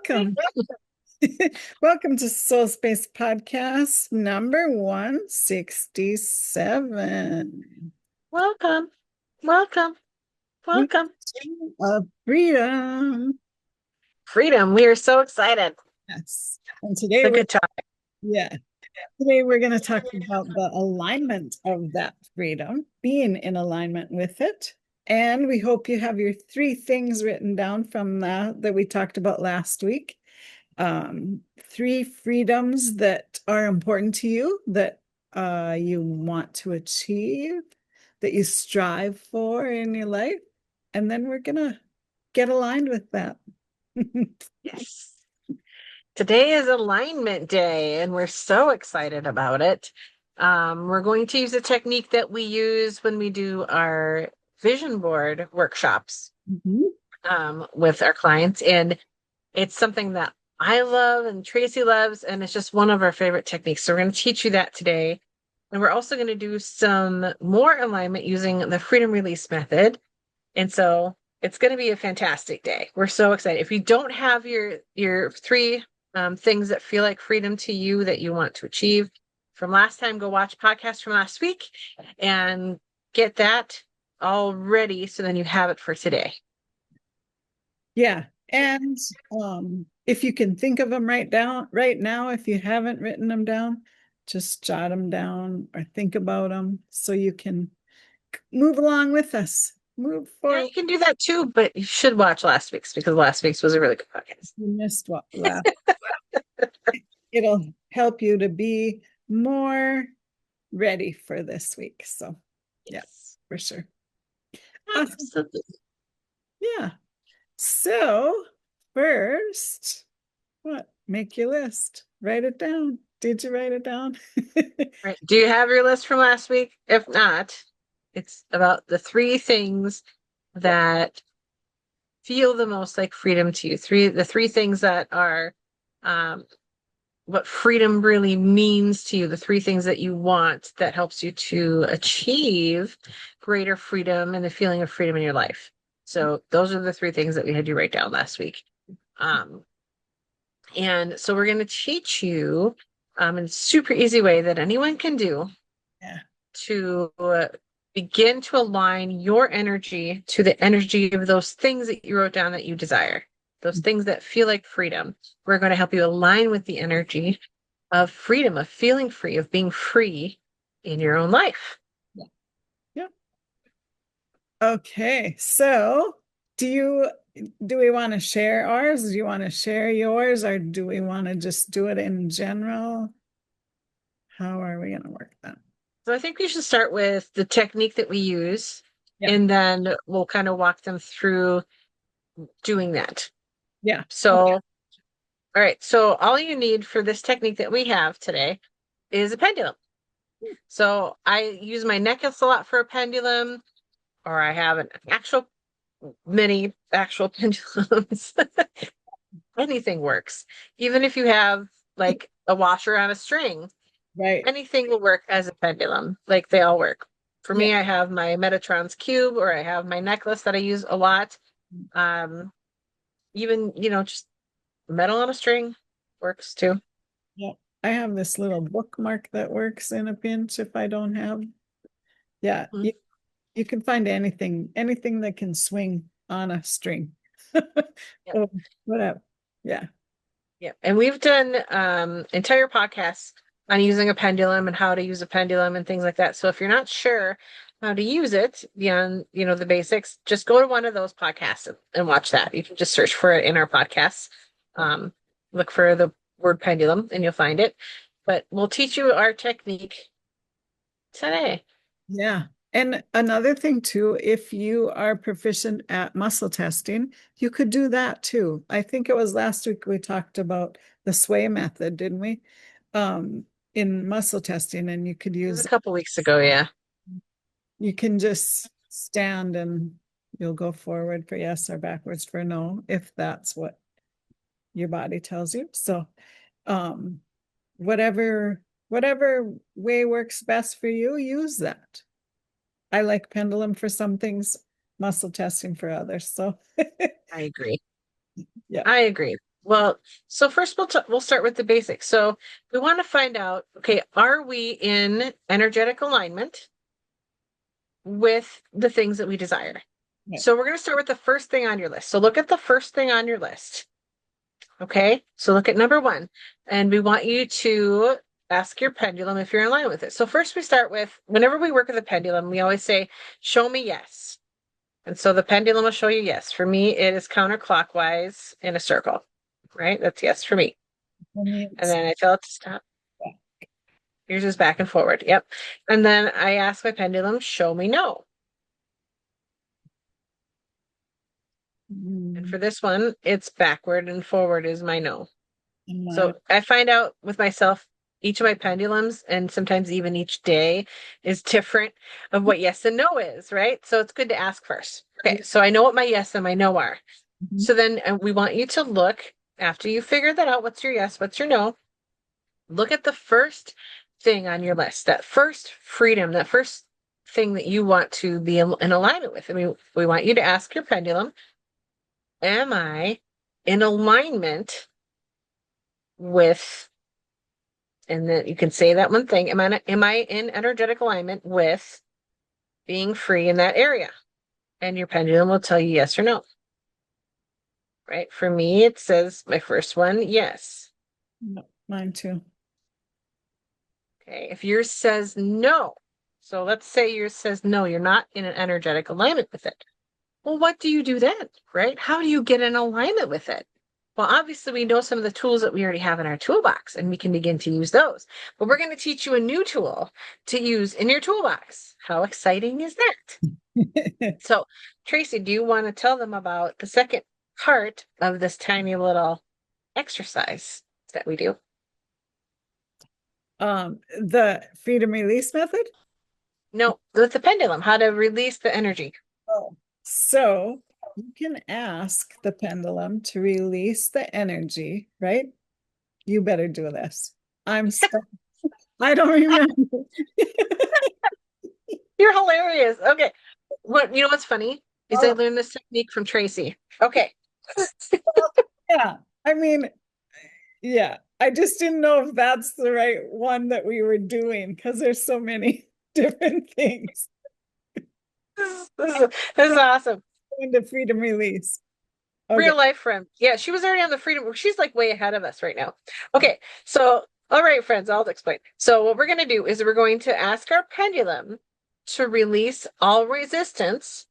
Welcome. Welcome to SoulSpace Podcast number 167. Welcome. Of freedom. Freedom. We are so excited. Yes. And It's today a good topic. we're going to talk about the alignment of that freedom, being in alignment with it. And we hope you have your 3 things written down from that we talked about last week. 3 freedoms that are important to you, that you want to achieve, that you strive for in your life. And then we're going to get aligned with that. Yes. Today is Alignment Day, and we're so excited about it. We're going to use a technique that we use when we do our vision board workshops with our clients. And it's something that I love and Tracy loves, and it's just one of our favorite techniques. So we're going to teach you that today. And we're also going to do some more alignment using the freedom release method. And so it's going to be a fantastic day. We're so excited. If you don't have your 3 things that feel like freedom to you that you want to achieve from last time, go watch podcast from last week and get that all ready so then you have it for today. Yeah. And if you can think of them right now, if you haven't written them down, just jot them down or think about them so you can move along with us. Move forward. Yeah, you can do that too, but you should watch last week's because last week's was a really good podcast. You missed what last. It'll help you to be more ready for this week. So, yes, for sure. Absolutely. Yeah. So, first, make your list. Write it down. Did you write it down? Right. Do you have your list from last week? If not, it's about the 3 things that feel the most like freedom to you. The 3 things that are what freedom really means to you, the 3 things that you want that helps you to achieve greater freedom and the feeling of freedom in your life. So those are the 3 things that we had you write down last week. And so we're going to teach you in a super easy way that anyone can do to begin to align your energy to the energy of those things that you wrote down that you desire. Those things that feel like freedom. We're going to help you align with the energy of freedom, of feeling free, of being free in your own life. Yeah. Okay. So do we want to share ours? Do you want to share yours, or do we want to just do it in general? How are we going to work that? So I think we should start with the technique that we use, and then we'll kind of walk them through doing that. Yeah. So, all right. So all you need for this technique that we have today is a pendulum. So I use my necklace a lot for a pendulum, or I have many actual pendulums. Anything works. Even if you have like a washer on a string, right? Anything will work as a pendulum. Like they all work. For me, I have my Metatron's cube, or I have my necklace that I use a lot. Even, just metal on a string works too. Yeah. I have this little bookmark that works in a pinch if I don't have. Yeah. Mm-hmm. You can find anything that can swing on a string. Or whatever. Yeah. Yeah. And we've done entire podcasts on using a pendulum and how to use a pendulum and things like that. So if you're not sure how to use it beyond, the basics, just go to one of those podcasts and watch that. You can just search for it in our podcasts. Look for the word pendulum and you'll find it. But we'll teach you our technique today. Yeah. And another thing too, if you are proficient at muscle testing, you could do that too. I think it was last week we talked about the sway method, didn't we? In muscle testing, and you could use a couple weeks ago, yeah. You can just stand and you'll go forward for yes or backwards for no, if that's what your body tells you. So whatever way works best for you, use that. I like pendulum for some things, muscle testing for others. So I agree. yeah. I agree. Well, so first we'll start with the basics. So we want to find out, okay, are we in energetic alignment with the things that we desire? Right. So we're going to start with the first thing on your list. So look at the first thing on your list. Okay, so look at number one, and we want you to ask your pendulum if you're in line with it. So first we start with, whenever we work with a pendulum, we always say, show me yes. And so the pendulum will show you yes. For me, it is counterclockwise in a circle, right? That's yes for me. For me, And it's then I tell it to stop. Yours is back and forward. Yep. And then I ask my pendulum, show me no. And for this one, it's backward and forward is my no. So I find out with myself, each of my pendulums, and sometimes even each day, is different of what yes and no is, right? So it's good to ask first. Okay, so I know what my yes and my no are. So then we want you to look, after you figure that out, what's your yes, what's your no, look at the first thing on your list, that first freedom, that first thing that you want to be in alignment with. I mean, we want you to ask your pendulum, am I in alignment with, and then you can say that one thing, am I in energetic alignment with being free in that area? And your pendulum will tell you yes or no. Right? For me, it says my first one, yes. No, mine too. Okay, if yours says no, so let's say yours says no, you're not in an energetic alignment with it. Well, what do you do then, right? How do you get in alignment with it? Well, obviously, we know some of the tools that we already have in our toolbox, and we can begin to use those. But we're going to teach you a new tool to use in your toolbox. How exciting is that? So, Tracy, do you want to tell them about the second part of this tiny little exercise that we do? The freedom release method. No, with the pendulum, how to release the energy. Oh, so you can ask the pendulum to release the energy, right? You better do this. I'm stuck. I don't remember. You're hilarious. Okay. What you know what's funny is I Oh, learned this technique from Tracy. Okay. yeah. I mean, yeah. I just didn't know if that's the right one that we were doing because there's so many different things. This is awesome. Into freedom release. Okay. Real life friend. Yeah, she was already on the freedom. She's like way ahead of us right now. Okay. So, all right, friends, I'll explain. So, what we're going to do is we're going to ask our pendulum to release all resistance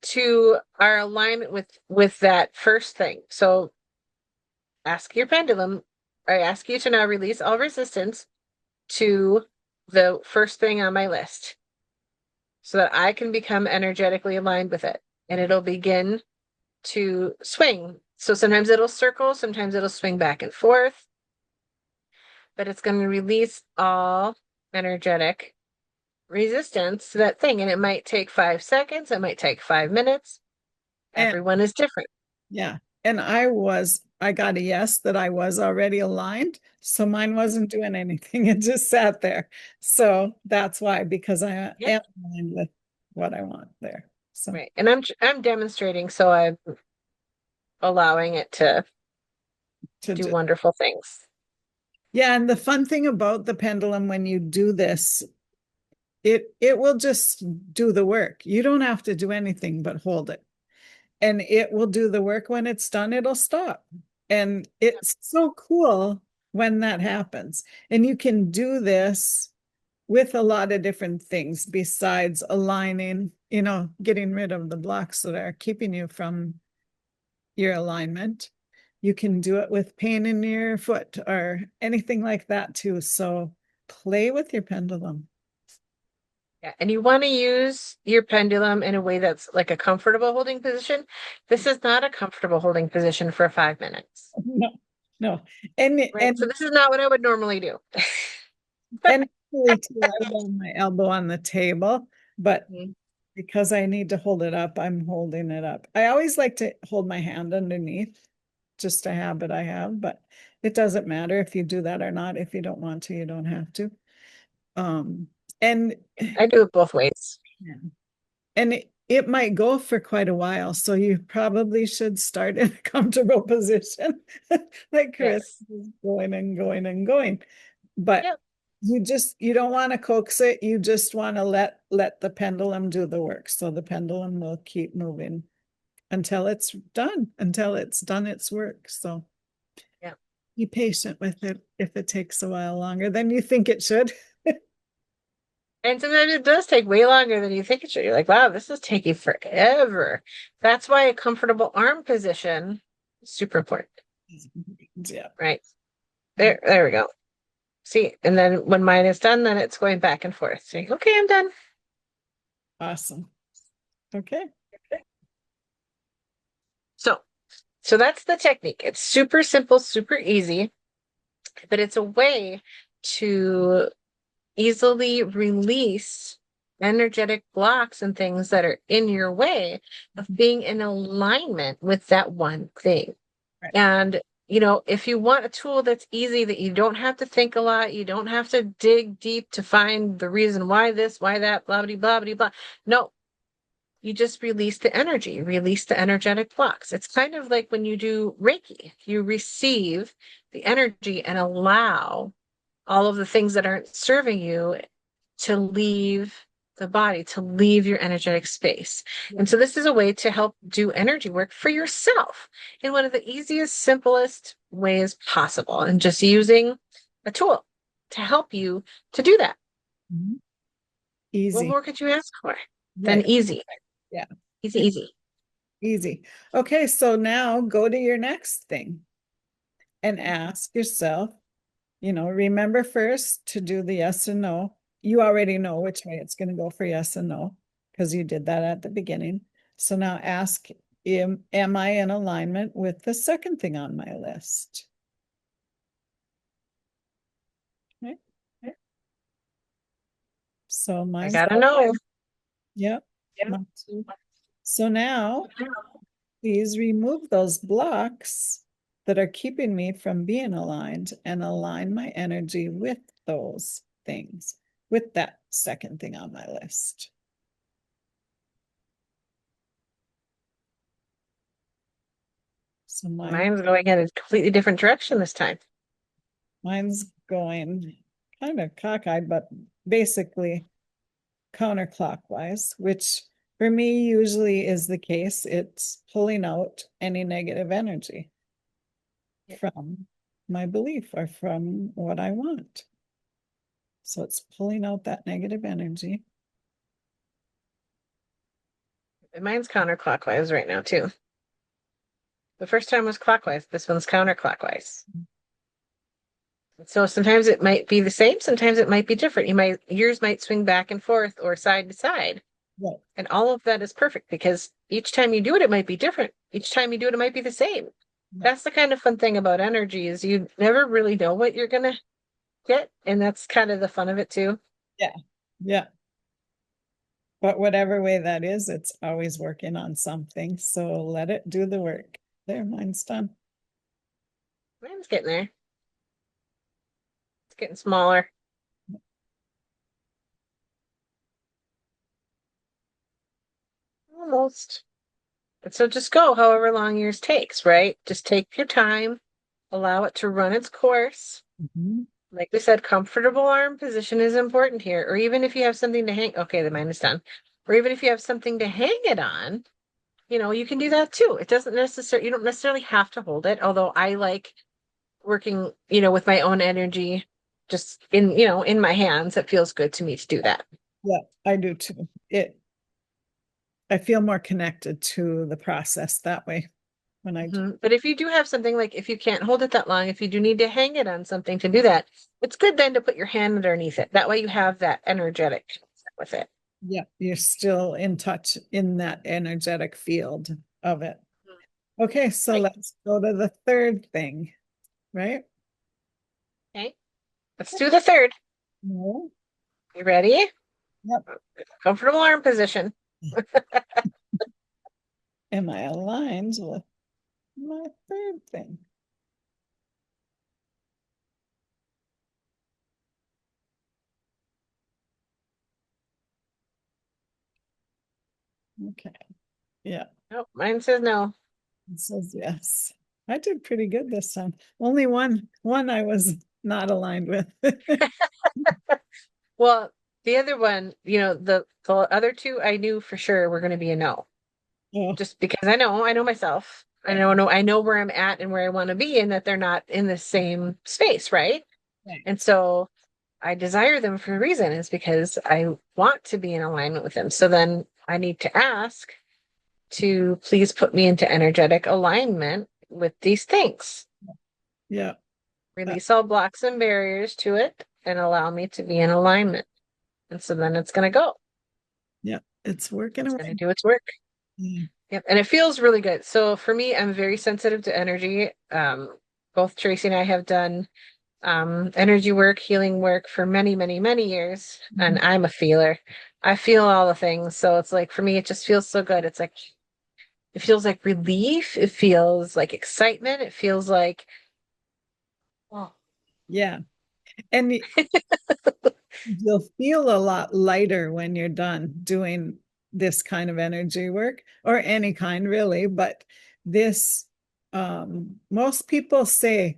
to our alignment with that first thing. So, ask your pendulum, I ask you to now release all resistance to the first thing on my list so that I can become energetically aligned with it. And it'll begin to swing. So sometimes it'll circle, sometimes it'll swing back and forth, but it's going to release all energetic resistance to that thing. And it might take 5 seconds, it might take 5 minutes. And Everyone is different. yeah. And I got a yes that I was already aligned. So mine wasn't doing anything. It just sat there. So that's why, because I Yep. am aligned with what I want there. So Right. And I'm demonstrating, so I'm allowing it to to do do, wonderful things. yeah. And the fun thing about the pendulum when you do this, it will just do the work. You don't have to do anything but hold it. And it will do the work. When it's done, it'll stop. And it's so cool when that happens. And you can do this with a lot of different things besides aligning, getting rid of the blocks that are keeping you from your alignment. You can do it with pain in your foot or anything like that too. So play with your pendulum. Yeah, and you want to use your pendulum in a way that's like a comfortable holding position. This is not a comfortable holding position for 5 minutes. No, no. And Right. So this is not what I would normally do. and actually too, I have my elbow on the table, but because I need to hold it up, I'm holding it up. I always like to hold my hand underneath, just a habit I have, but it doesn't matter if you do that or not. If you don't want to, you don't have to. Um, and I do it both ways. yeah. And it might go for quite a while. So you probably should start in a comfortable position, like Chris Yes. is going and going and going. But Yep. you don't want to coax it. You just want to let the pendulum do the work. So the pendulum will keep moving until it's done its work. So Yep. be patient with it if it takes a while longer than you think it should. And sometimes it does take way longer than you think it should. You're like, wow, this is taking forever. That's why a comfortable arm position is super important, Yeah. right? There we go. See, and then when mine is done, then it's going back and forth. Saying, okay, I'm done. Awesome. Okay. So, so that's the technique. It's super simple, super easy, but it's a way to easily release energetic blocks and things that are in your way of being in alignment with that one thing. Right. And, if you want a tool that's easy, that you don't have to think a lot, you don't have to dig deep to find the reason why this, why that, blah, blah, blah, blah, blah. No, you just release the energy, release the energetic blocks. It's kind of like when you do Reiki, you receive the energy and allow all of the things that aren't serving you to leave the body, to leave your energetic space. And so this is a way to help do energy work for yourself in one of the easiest, simplest ways possible, and just using a tool to help you to do that. Mhm. What Easy. more could you ask for than Right. easy? Yeah. Easy, easy. Easy. Okay, so now go to your next thing and ask yourself, remember first to do the yes and no. You already know which way it's going to go for yes and no because you did that at the beginning. So now ask, am I in alignment with the second thing on my list? Okay. So I mine's, gotta know. yep. Yeah. So now please remove those blocks that are keeping me from being aligned and align my energy with those things, with that second thing on my list. So Mine's going in a completely different direction this time. mine's going kind of cockeyed, but basically counterclockwise, which for me usually is the case. It's pulling out any negative energy from my belief or from what I want. So it's pulling out that negative energy. And mine's counterclockwise right now, too. The first time was clockwise. This one's counterclockwise. So sometimes it might be the same, sometimes it might be different. Yours might swing back and forth or side to side. Right. And all of that is perfect because each time you do it, it might be different. Each time you do it, it might be the same. That's the kind of fun thing about energy is you never really know what you're gonna get. And that's kind of the fun of it too. Yeah. Yeah. But whatever way that is, it's always working on something. So let it do the work. There, mine's done. Mine's getting there. It's getting smaller. Almost. And so just go however long yours takes, right? Just take your time, allow it to run its course. Mhm. Like we said, comfortable arm position is important here. Or even if you have something to hang, okay, the mine is done. Or even if you have something to hang it on, you can do that too. It doesn't necessarily, you don't necessarily have to hold it. Although I like working, with my own energy just in my hands. It feels good to me to do that. Yeah, I do too. I feel more connected to the process that way when I do. But if you do have something like if you can't hold it that long, if you do need to hang it on something to do that, it's good then to put your hand underneath it. That way you have that energetic with it. Yeah, you're still in touch in that energetic field of it. Okay, so Right. let's go to the third thing, right? Okay. Let's do the third. No. You ready? Yep. Comfortable arm position. Am I aligned with my third thing? Okay. Yeah. Nope, mine says no. It says yes. I did pretty good this time. Only one I was not aligned with. Well, the other one, the other two I knew for sure were going to be a no. Oh, Just because I know myself. yeah. I know where I'm at and where I want to be and that they're not in the same space, right? Right. And so I desire them for a reason is because I want to be in alignment with them. So then I need to ask to please put me into energetic alignment with these things. Yeah. Uh, Release all blocks and barriers to it and allow me to be in alignment. And so then it's going to go. yeah. It's working It's going to away. do its work. Mm. Yep. And it feels really good. So for me, I'm very sensitive to energy. Both Tracy and I have done energy work, healing work for many, many, many years. And Mhm. I'm a feeler. I feel all the things. So it's like for me, it just feels so good. It's like it feels like relief. It feels like excitement. It feels like, oh, Yeah. And you'll feel a lot lighter when you're done doing this kind of energy work or any kind really, but this most people say,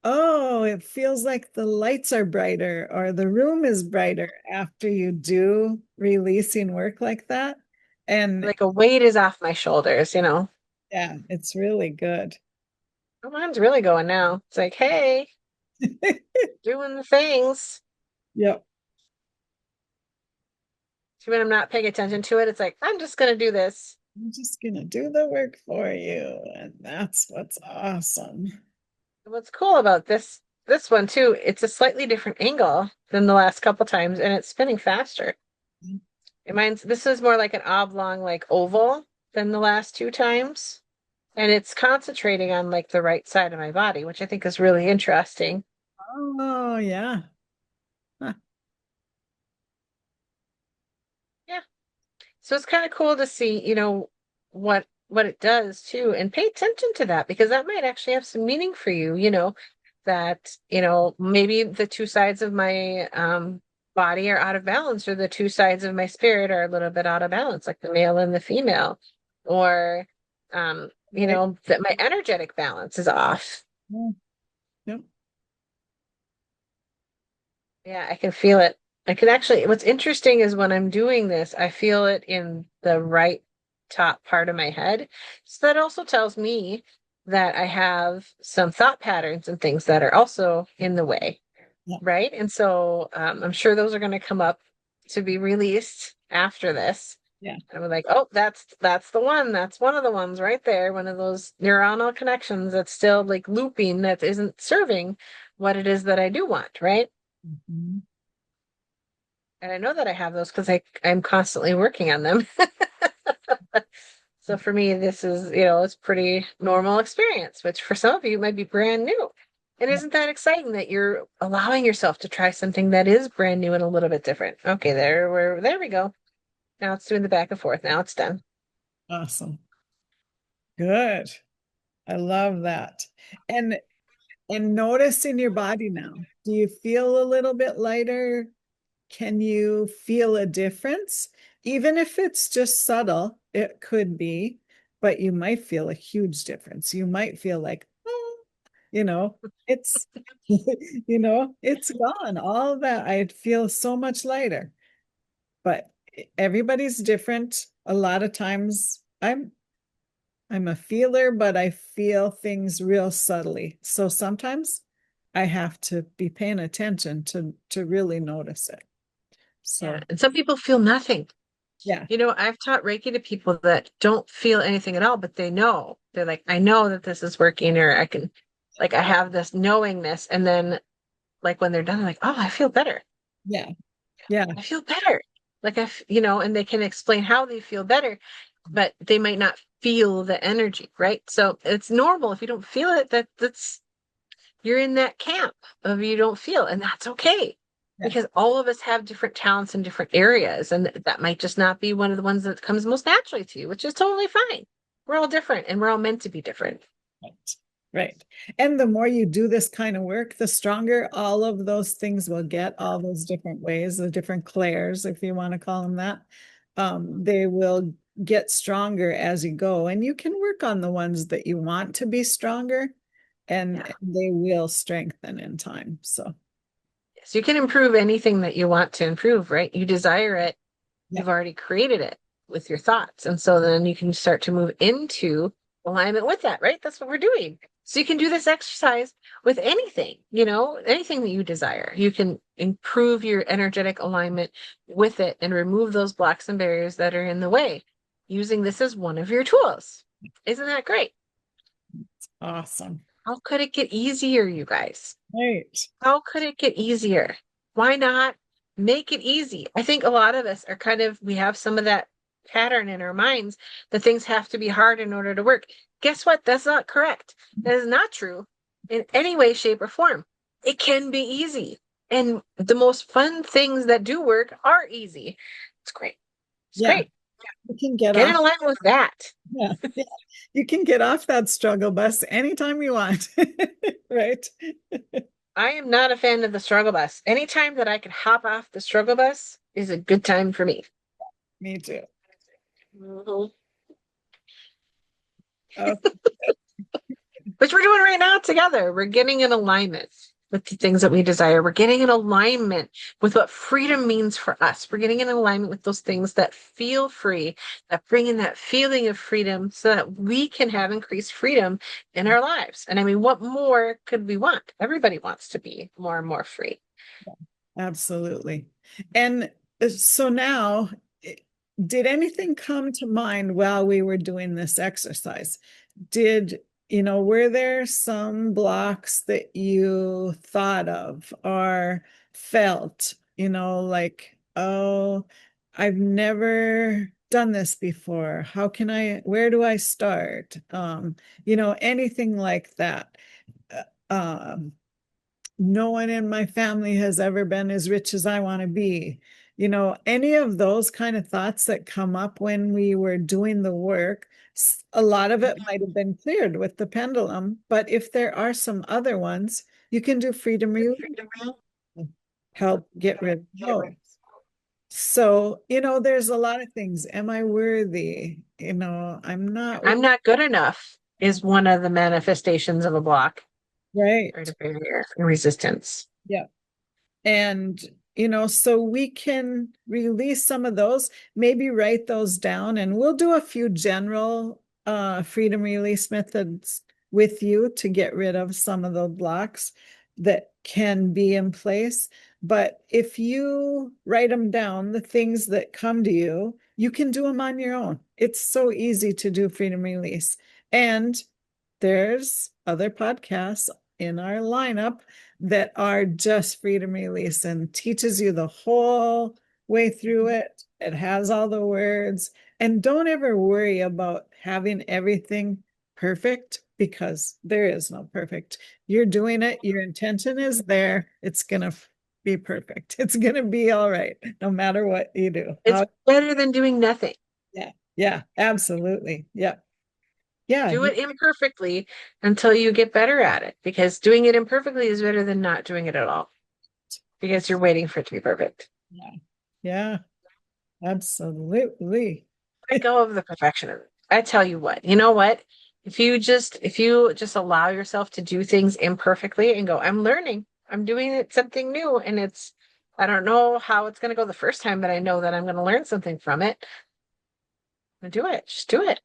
"Oh, it feels like the lights are brighter or the room is brighter after you do releasing work like that." And like a weight is off my shoulders. yeah, it's really good. Oh, mine's really going now. It's like, hey, doing the things. Yep. So when I'm not paying attention to it, it's like, I'm just going to do this. I'm just gonna do the work for you, and that's what's awesome. What's cool about this one too, it's a slightly different angle than the last couple times, and it's spinning faster. This is more like an oblong, like oval than the last two times. And it's concentrating on like the right side of my body, which I think is really interesting. Oh, yeah. Huh. Yeah. So it's kind of cool to see, what it does too, and pay attention to that because that might actually have some meaning for you, that, maybe the two sides of my body are out of balance, or the two sides of my spirit are a little bit out of balance, like the male and the female, or Right. that my energetic balance is off. Yeah. Yep. Yeah, I can feel it. I can actually, what's interesting is when I'm doing this, I feel it in the right top part of my head. So that also tells me that I have some thought patterns and things that are also in the way, Yeah. right? And so I'm sure those are going to come up to be released after this. Yeah. And I'm like, oh, that's the one. That's one of the ones right there. One of those neuronal connections that's still like looping that isn't serving what it is that I do want, right? Mhm. And I know that I have those because I'm constantly working on them. So for me, this is, it's pretty normal experience, which for some of you might be brand new. And Yeah. isn't that exciting that you're allowing yourself to try something that is brand new and a little bit different? Okay, there we go. Now it's doing the back and forth. Now it's done. Awesome. Good. I love that. And notice in your body now. Do you feel a little bit lighter? Can you feel a difference? Even if it's just subtle, it could be, but you might feel a huge difference. You might feel like, oh, you know, it's, it's gone. All of that. I feel so much lighter, but everybody's different. A lot of times I'm a feeler, but I feel things real subtly. So sometimes I have to be paying attention to really notice it. Yeah. So And some people feel nothing. yeah, I've taught Reiki to people that don't feel anything at all, but they know. They're like, I know that this is working, or I have this knowingness. And then, like, when they're done, they're like, oh, I feel better. yeah, yeah, I feel better. And they can explain how they feel better, but they might not feel the energy, right? So it's normal if you don't feel it, that's you're in that camp of you don't feel, and that's okay. yeah. Because all of us have different talents in different areas, and that might just not be one of the ones that comes most naturally to you, which is totally fine. We're all different and we're all meant to be different. Right. Right. And the more you do this kind of work, the stronger all of those things will get, all those different ways, the different clairs, if you want to call them that. They will get stronger as you go, and you can work on the ones that you want to be stronger, and Yeah. they will strengthen in time. So, So you can improve anything that you want to improve, right? You desire it, yeah, you've already created it with your thoughts. And so then you can start to move into alignment with that, right? That's what we're doing. So you can do this exercise with anything, anything that you desire. You can improve your energetic alignment with it and remove those blocks and barriers that are in the way using this as one of your tools. Isn't that great? awesome. How could it get easier, you guys? Right. How could it get easier? Why not make it easy? I think a lot of us are we have some of that pattern in our minds that things have to be hard in order to work. Guess what? That's not correct. That is not true in any way, shape, or form. It can be easy. And the most fun things that do work are easy. It's great. It's Yeah, great. you can get Get in off. alignment with that. Yeah, yeah. You can get off that struggle bus anytime you want. Right? I am not a fan of the struggle bus. Anytime that I can hop off the struggle bus is a good time for me. Me too. Mhm. Oh, Which we're doing right now together. We're getting in alignment with the things that we desire. We're getting in alignment with what freedom means for us. We're getting in alignment with those things that feel free, that bring in that feeling of freedom so that we can have increased freedom in our lives. And I mean, what more could we want? Everybody wants to be more and more free. absolutely. And so now, did anything come to mind while we were doing this exercise? Were there some blocks that you thought of or felt, like, oh, I've never done this before. Where do I start? Anything like that. Um, no one in my family has ever been as rich as I want to be. Any of those kind of thoughts that come up when we were doing the work, a lot of it might have been cleared with the pendulum, but if there are some other ones, you can do freedom release, help get rid of those. So, there's a lot of things. Am I worthy? I'm not I'm not good enough is one of the manifestations of a block right. or a barrier and resistance. Yeah. And, so we can release some of those, maybe write those down, and we'll do a few general freedom release methods with you to get rid of some of the blocks that can be in place. But if you write them down, the things that come to you, you can do them on your own. It's so easy to do freedom release. And there's other podcasts in our lineup that are just freedom release and teaches you the whole way through it. It has all the words. And don't ever worry about having everything perfect because there is no perfect. You're doing it, your intention is there. It's going to be perfect. It's going to be all right, no matter what you do. It's better than doing nothing. Yeah. Yeah, absolutely. Yeah. Yeah. Do it imperfectly until you get better at it, because doing it imperfectly is better than not doing it at all because you're waiting for it to be perfect. Yeah. Yeah. Absolutely. Let go of the perfectionism. I tell you what, you know what? If you just allow yourself to do things imperfectly and go, I'm learning, I'm doing it something new, and I don't know how it's going to go the first time, but I know that I'm going to learn something from it. Do it. Just do it.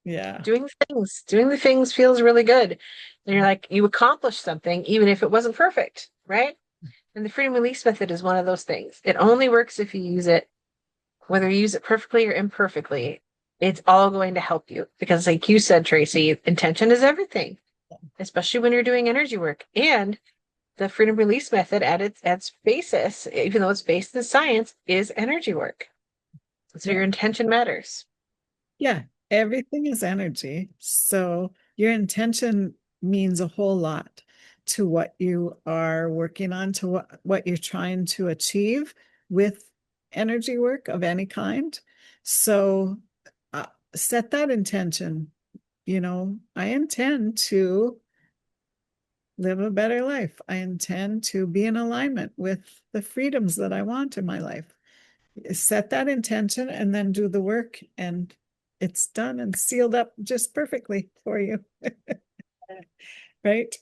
Yeah. Doing the things feels really good. And you're like, you accomplished something, even if it wasn't perfect, right? And the freedom release method is one of those things. It only works if you use it, whether you use it perfectly or imperfectly. It's all going to help you because, like you said, Tracy, intention is everything, especially when you're doing energy work. And the freedom release method at its basis, even though it's based in science, is energy work. So Yeah. your intention matters. Yeah. Everything is energy. So your intention means a whole lot to what you are working on, to what you're trying to achieve with energy work of any kind. So uh, set that intention. I intend to live a better life. I intend to be in alignment with the freedoms that I want in my life. set that intention and then do the work, and it's done and sealed up just perfectly for you. Right?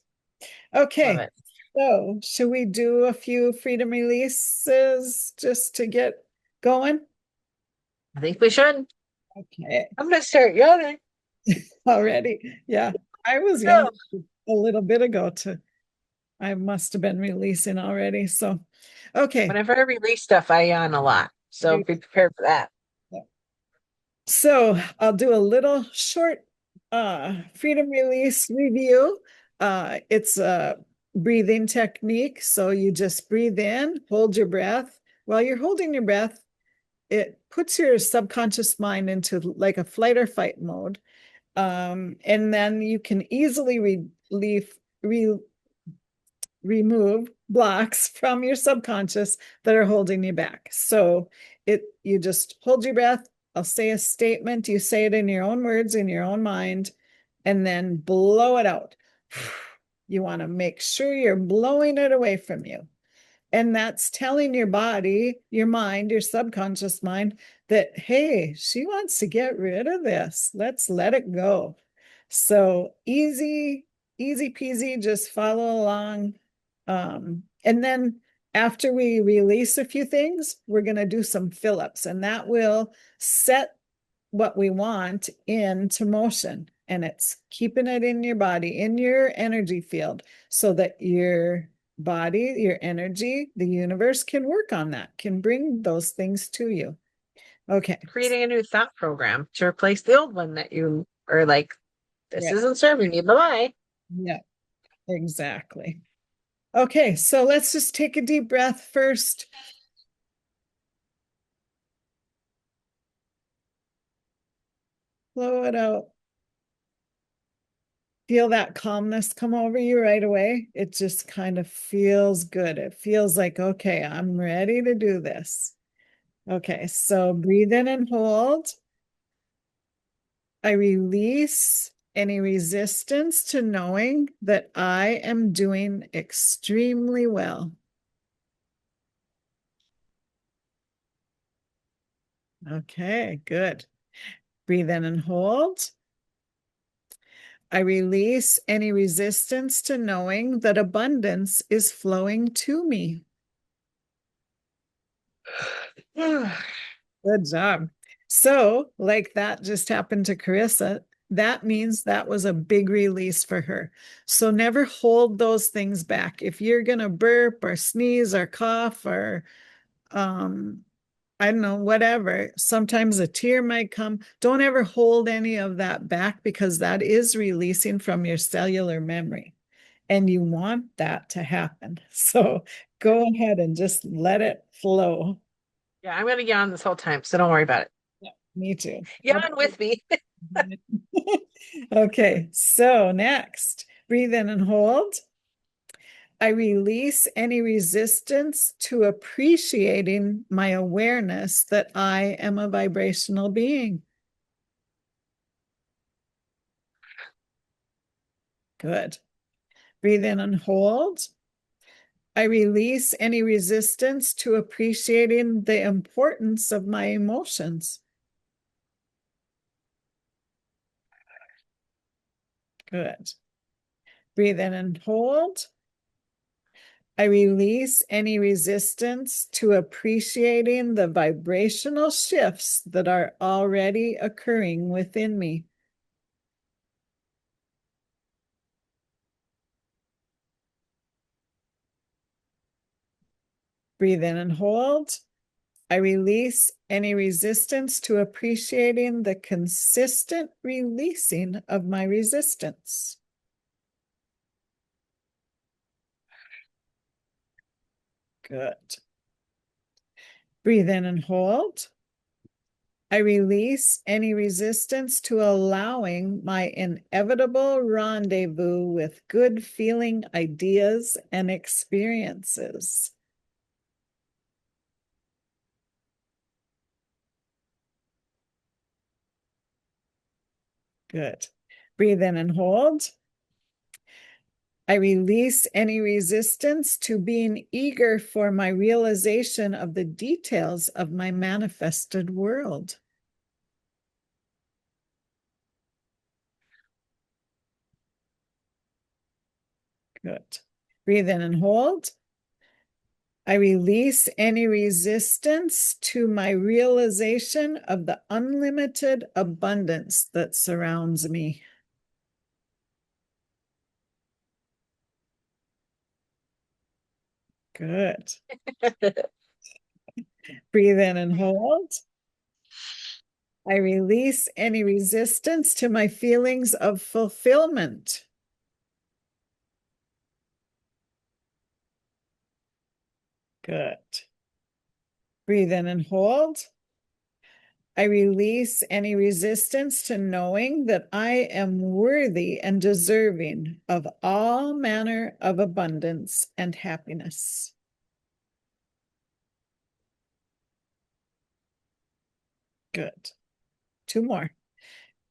Love Okay. it. So, should we do a few freedom releases just to get going? I think we should. Okay. I'm gonna start yawning. Already. Yeah. I was young No. a little bit ago to I must have been releasing already. So, okay. Whenever I release stuff, I yawn a lot. So be prepared for that. So I'll do a little short freedom release review. It's a breathing technique. So you just breathe in, hold your breath. While you're holding your breath, it puts your subconscious mind into like a flight or fight mode. And then you can easily remove blocks from your subconscious that are holding you back. So you just hold your breath. I'll say a statement. You say it in your own words, in your own mind, and then blow it out. You want to make sure you're blowing it away from you. And that's telling your body, your mind, your subconscious mind that, hey, she wants to get rid of this. Let's let it go. So easy peasy, just follow along. And then after we release a few things, we're going to do some fill-ups, and that will set what we want into motion. And it's keeping it in your body, in your energy field, so that your body, your energy, the universe can work on that, can bring those things to you. Okay. Creating a new thought program to replace the old one that you are like, this Yeah. isn't serving me. Bye-bye. Yeah, exactly. Okay, so let's just take a deep breath first. Blow it out. Feel that calmness come over you right away. It just kind of feels good. It feels like, okay, I'm ready to do this. Okay, so breathe in and hold. I release any resistance to knowing that I am doing extremely well. Okay, good. Breathe in and hold. I release any resistance to knowing that abundance is flowing to me. Good job. So, like that just happened to Carissa, that means that was a big release for her. So, never hold those things back. If you're going to burp or sneeze or cough or, um, I don't know, whatever, sometimes a tear might come. Don't ever hold any of that back, because that is releasing from your cellular memory. And you want that to happen. So, go ahead and just let it flow. Yeah, I'm gonna yawn this whole time, so don't worry about it. Yeah, me too. Yawn with me. Okay, so next, breathe in and hold. I release any resistance to appreciating my awareness that I am a vibrational being. Good. Breathe in and hold. I release any resistance to appreciating the importance of my emotions. Good. Breathe in and hold. I release any resistance to appreciating the vibrational shifts that are already occurring within me. Breathe in and hold. I release any resistance to appreciating the consistent releasing of my resistance. Good. Breathe in and hold. I release any resistance to allowing my inevitable rendezvous with good feeling ideas and experiences. Good. Breathe in and hold. I release any resistance to being eager for my realization of the details of my manifested world. Good. Breathe in and hold. I release any resistance to my realization of the unlimited abundance that surrounds me. Good. Breathe in and hold. I release any resistance to my feelings of fulfillment. Good. Breathe in and hold. I release any resistance to knowing that I am worthy and deserving of all manner of abundance and happiness. Good. Two more.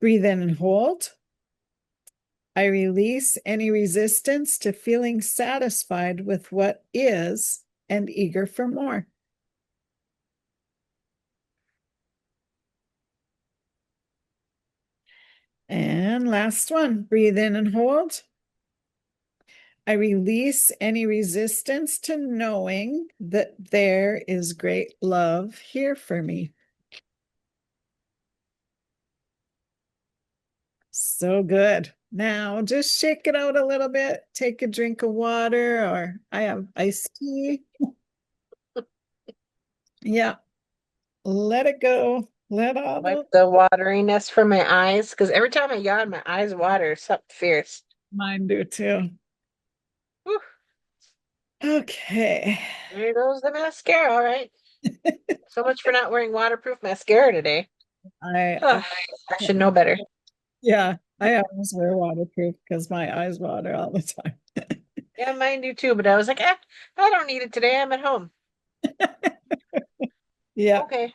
Breathe in and hold. I release any resistance to feeling satisfied with what is and eager for more. And last one, breathe in and hold. I release any resistance to knowing that there is great love here for me. So good. Now just shake it out a little bit. Take a drink of water, or I have iced tea. Yeah. Let it go. Let all Wipe the the wateriness from my eyes because every time I yawn, my eyes water. Something fierce. mine do too. Whew, Okay. there goes the mascara. All right. So much for not wearing waterproof mascara today. I, Ugh, I should know better. yeah, I always wear waterproof because my eyes water all the time. Yeah, mine do too. But I was like, I don't need it today. I'm at home. Yeah, Okay.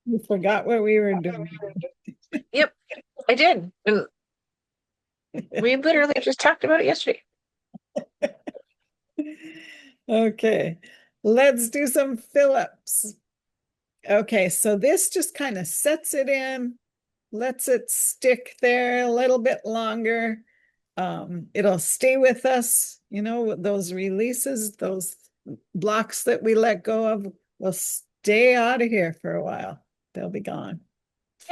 you forgot what we were doing. Yep, I did. And we literally just talked about it yesterday. Okay, let's do some fill-ups. Okay, so this just kind of sets it in, lets it stick there a little bit longer. It'll stay with us, those releases, those blocks that we let go of will stay out of here for a while. They'll be gone.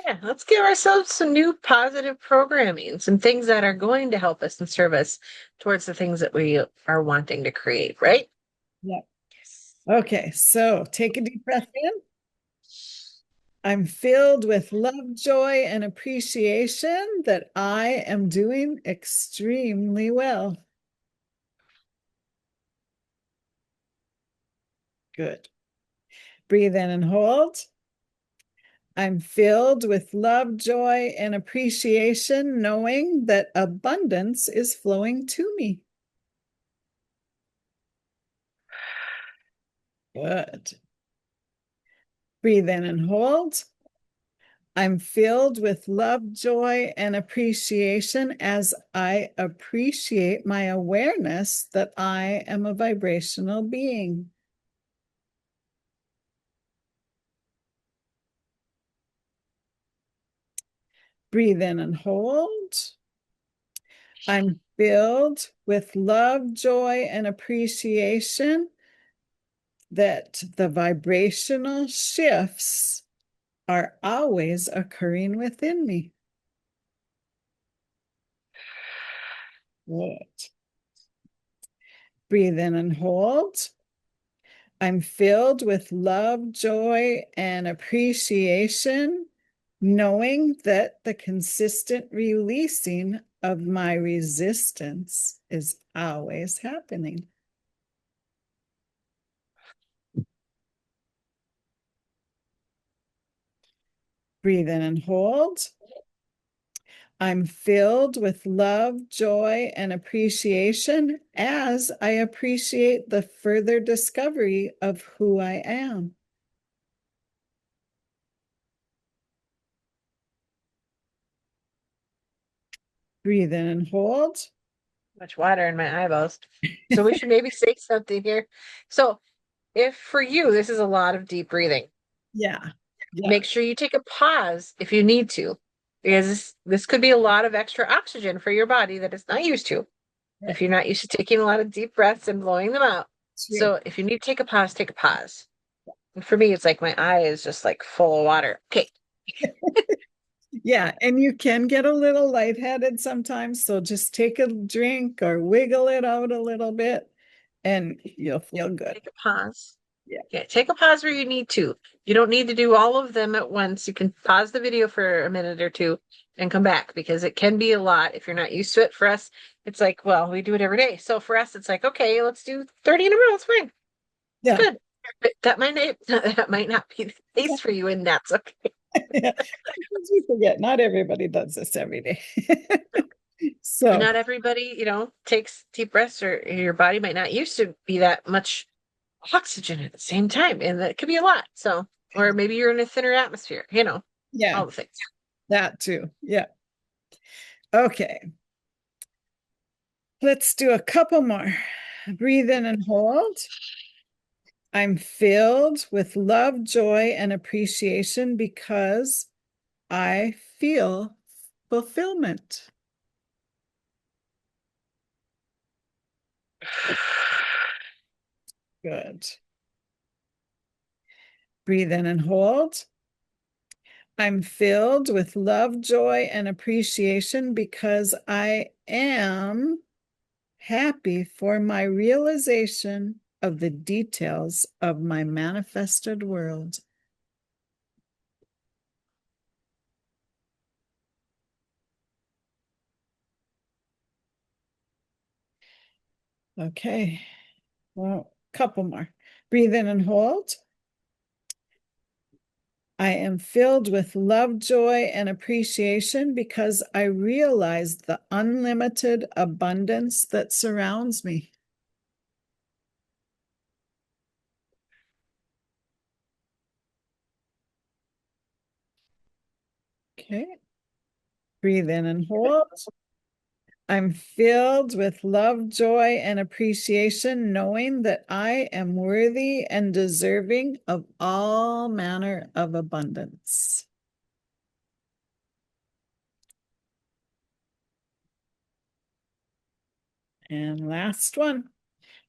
Yeah, let's give ourselves some new positive programming, some things that are going to help us and serve us towards the things that we are wanting to create, right? Yeah. Okay, so take a deep breath in. I'm filled with love, joy, and appreciation that I am doing extremely well. Good. Breathe in and hold. I'm filled with love, joy, and appreciation, knowing that abundance is flowing to me. Good. Breathe in and hold. I'm filled with love, joy, and appreciation as I appreciate my awareness that I am a vibrational being. Breathe in and hold. I'm filled with love, joy, and appreciation that the vibrational shifts are always occurring within me. Good. Breathe in and hold. I'm filled with love, joy, and appreciation, knowing that the consistent releasing of my resistance is always happening. Breathe in and hold. I'm filled with love, joy, and appreciation as I appreciate the further discovery of who I am. Breathe in and hold. Much water in my eyeballs. So we should maybe say something here. So if for you, this is a lot of deep breathing, Yeah. Yeah. make sure you take a pause if you need to, because this could be a lot of extra oxygen for your body that it's not used to. If Right. you're not used to taking a lot of deep breaths and blowing them out. True. So if you need to take a pause, take a pause. And for me, it's like my eye is just like full of water. Okay. Yeah, and you can get a little lightheaded sometimes, so just take a drink or wiggle it out a little bit and you'll feel good. Take a pause. Yeah. Yeah, take a pause where you need to. You don't need to do all of them at once. You can pause the video for a minute or two and come back because it can be a lot if you're not used to it. For us, it's like, well, we do it every day. So for us, it's like, okay, let's do 30 in a row. It's fine. It's Yeah. good. But that might not be the case for you, and that's okay. Yeah. Sometimes we forget not everybody does this every day. And So, not everybody, takes deep breaths, or your body might not used to be that much oxygen at the same time, and that could be a lot. So, or maybe you're in a thinner atmosphere, yeah, all the things. that too. Yeah. Okay. Let's do a couple more. Breathe in and hold. I'm filled with love, joy, and appreciation because I feel fulfillment. Good. Breathe in and hold. I'm filled with love, joy, and appreciation because I am happy for my realization of the details of my manifested world. Okay. Well, couple more. Breathe in and hold. I am filled with love, joy, and appreciation because I realize the unlimited abundance that surrounds me. Okay. Breathe in and hold. I'm filled with love, joy, and appreciation, knowing that I am worthy and deserving of all manner of abundance. And last one.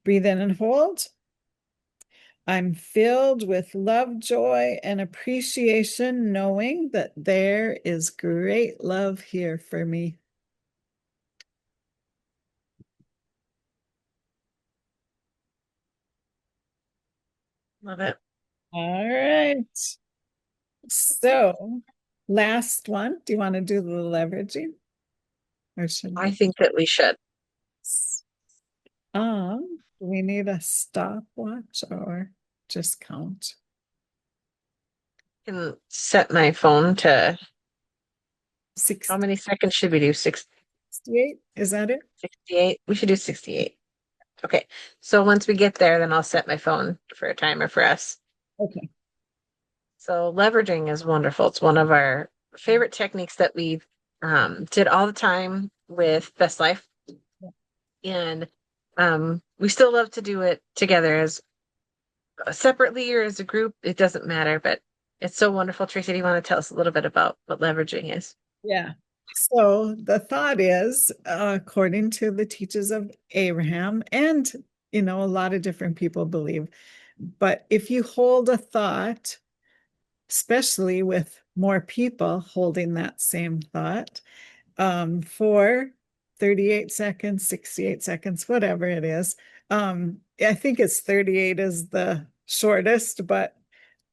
Breathe in and hold. I'm filled with love, joy, and appreciation, knowing that there is great love here for me. Love it. All right. So, last one. Do you want to do the leveraging? Or should I we? think that we should. Do we need a stopwatch or just count? I can set my phone to how 68? many seconds should we do? 68? Is that it? 68? We should do 68. Okay. So once we get there, then I'll set my phone for a timer for us. Okay. So leveraging is wonderful. It's one of our favorite techniques that we did all the time with Best Life. And we still love to do it together as separately or as a group. It doesn't matter, but it's so wonderful. Tracy, do you want to tell us a little bit about what leveraging is? Yeah. So the thought is, according to the teachings of Abraham, and a lot of different people believe, but if you hold a thought, especially with more people holding that same thought, for 38 seconds, 68 seconds, whatever it is. I think it's 38 is the shortest, but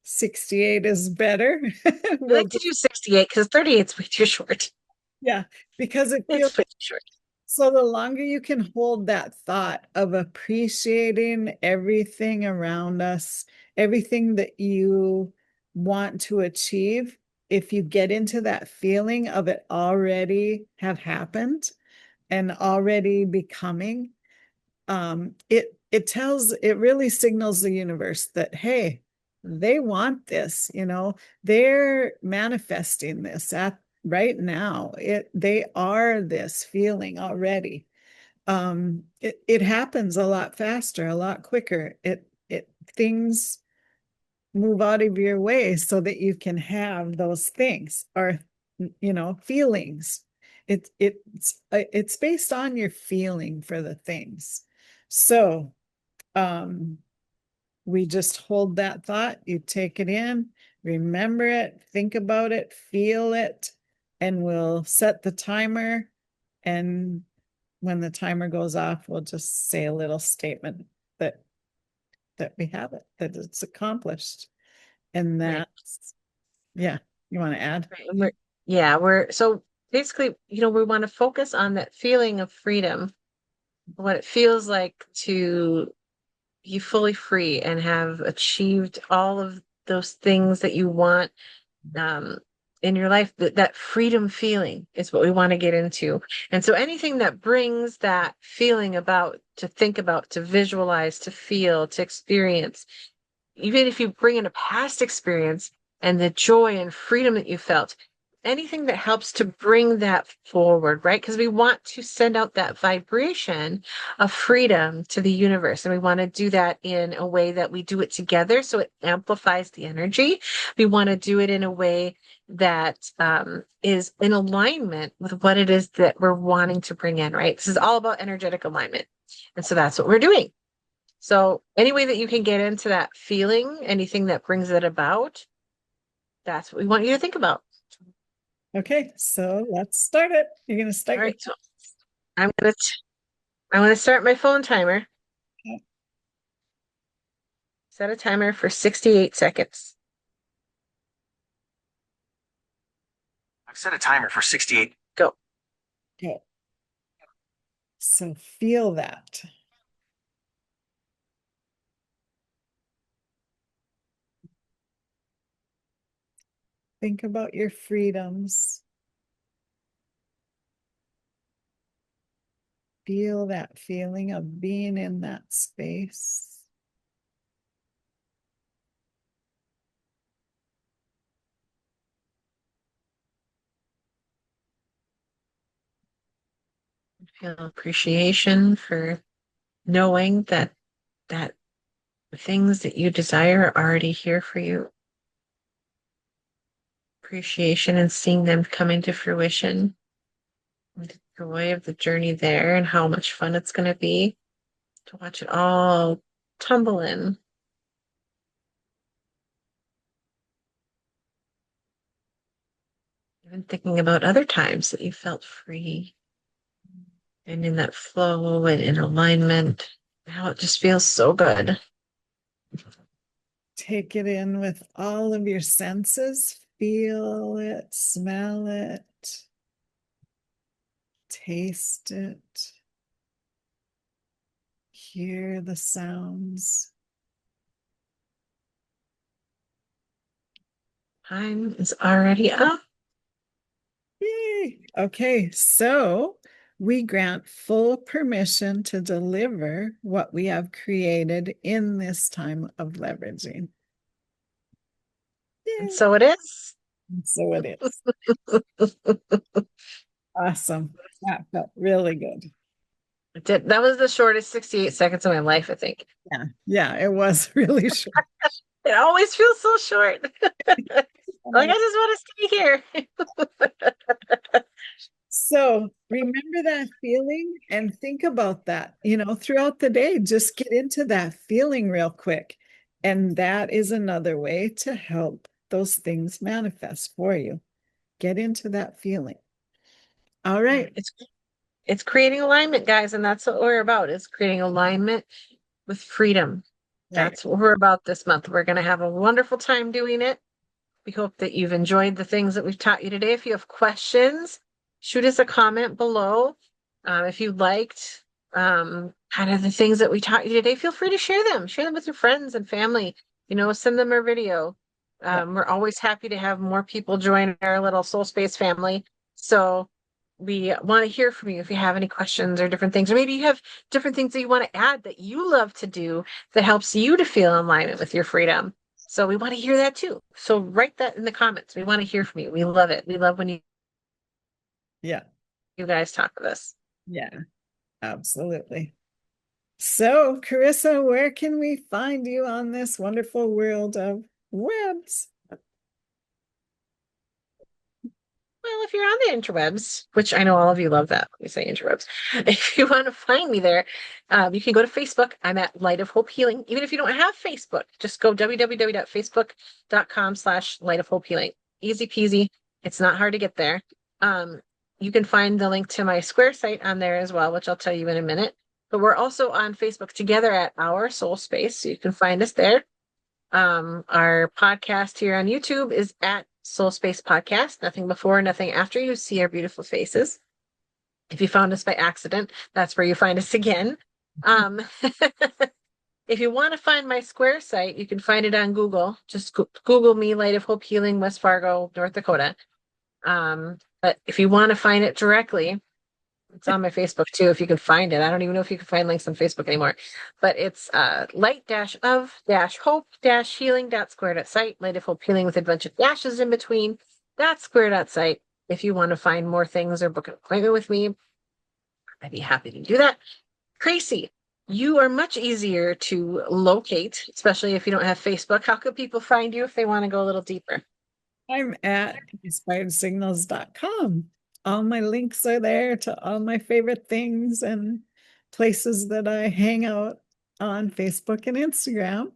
68 is better. I We'll like to do 68 because 38 is way too short. Yeah, because it feels It's way too short. so the longer you can hold that thought of appreciating everything around us, everything that you want to achieve, if you get into that feeling of it already have happened and already becoming, it really signals the universe that, hey, they want this, they're manifesting this at right now. They are this feeling already. it happens a lot faster, a lot quicker. It things move out of your way so that you can have those things or feelings. It's based on your feeling for the things. So um we just hold that thought, you take it in, remember it, think about it, feel it, and we'll set the timer. And when the timer goes off, we'll just say a little statement that we have it, that it's accomplished. And Right. that's, yeah, you want to add? Right. We're so basically, we want to focus on that feeling of freedom, what it feels like to be fully free and have achieved all of those things that you want um, in your life. That freedom feeling is what we want to get into. And so anything that brings that feeling about, to think about, to visualize, to feel, to experience, even if you bring in a past experience and the joy and freedom that you felt, anything that helps to bring that forward, right? Because we want to send out that vibration of freedom to the universe. And we want to do that in a way that we do it together so it amplifies the energy. We want to do it in a way that is in alignment with what it is that we're wanting to bring in, right? This is all about energetic alignment. And so that's what we're doing. So any way that you can get into that feeling, anything that brings it about, that's what we want you to think about. Okay, so let's start it. You're going to start All your right, so I'm gonna start my phone timer. Set a timer for 68 seconds. I've set a timer for 68. Go. Okay. So feel that. Think about your freedoms. Feel that feeling of being in that space. Feel appreciation for knowing that the things that you desire are already here for you. Appreciation and seeing them come into fruition. And the joy of the journey there and how much fun it's going to be to watch it all tumble in. Even thinking about other times that you felt free and in that flow and in alignment, how it just feels so good. Take it in with all of your senses. Feel it, smell it, taste it, hear the sounds. Time is already up. Yay. Okay, so we grant full permission to deliver what we have created in this time of leveraging. And Yay. so it is. And so it is. Awesome. That felt really good. It did. That was the shortest 68 seconds of my life, I think. Yeah, yeah, it was really short. It always feels so short. Like I just want to stay here. So remember that feeling and think about that, throughout the day. Just get into that feeling real quick. And that is another way to help those things manifest for you. Get into that feeling. All right. It's creating alignment, guys, and that's what we're about. Is creating alignment with freedom. Right. That's what we're about this month. We're going to have a wonderful time doing it. We hope that you've enjoyed the things that we've taught you today. If you have questions, shoot us a comment below. If you liked kind of the things that we taught you today, feel free to share them. Share them with your friends and family. Send them our video. We're always happy to have more people join our little SoulSpace family. So we want to hear from you if you have any questions or different things, or maybe you have different things that you want to add that you love to do that helps you to feel in alignment with your freedom. So we want to hear that too. So write that in the comments. We want to hear from you. We love it. We love when you Yeah. guys talk with us. Yeah. Absolutely. So, Carissa, where can we find you on this wonderful world of webs? Well, if you're on the interwebs, which I know all of you love that when we say interwebs, if you want to find me there, you can go to Facebook. I'm at Light of Hope Healing. Even if you don't have Facebook, just go www.facebook.com/Light of Hope Healing. Easy peasy. It's not hard to get there. You can find the link to my Square site on there as well, which I'll tell you in a minute. But we're also on Facebook together at Our SoulSpace, so you can find us there. Our podcast here on YouTube is at SoulSpace Podcast. Nothing before, nothing after. You see our beautiful faces. If you found us by accident, that's where you find us again. If you want to find my Square site, you can find it on Google. Just Google me, Light of Hope Healing, West Fargo, North Dakota. But if you want to find it directly, it's on my Facebook too, if you can find it. I don't even know if you can find links on Facebook anymore. But it's light-of-hope-healing.square.site, Light of Hope Healing with a bunch of dashes in between, .square.site. If you want to find more things or book an appointment with me, I'd be happy to do that. Tracy, you are much easier to locate, especially if you don't have Facebook. How could people find you if they want to go a little deeper? I'm at inspiredsignals.com. All my links are there to all my favorite things and places that I hang out on Facebook and Instagram.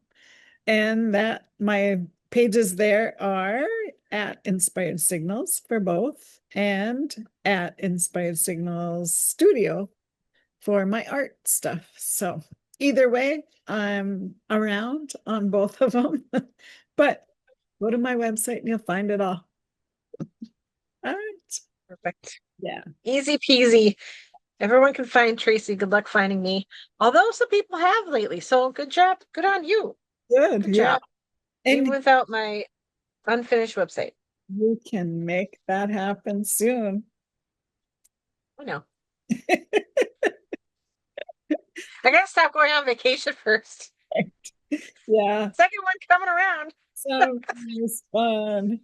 And that my pages there are at Inspired Signals for both and at Inspired Signals Studio for my art stuff. So either way, I'm around on both of them. But go to my website and you'll find it all. All right. Perfect. Yeah. Easy peasy. Everyone can find Tracy. Good luck finding me. Although some people have lately. So good job. Good on you. Good. Good Yeah. job. And Even without my unfinished website. you can make that happen soon. I know. I gotta stop going on vacation first. Yeah. Second one coming around. Sounds fun.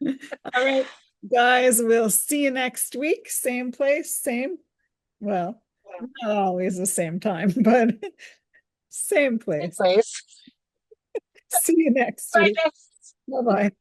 All right, guys, we'll see you next week. Same place, well, not always the same time, but same Same place. place. See you next Bye, week. guys. Bye-bye.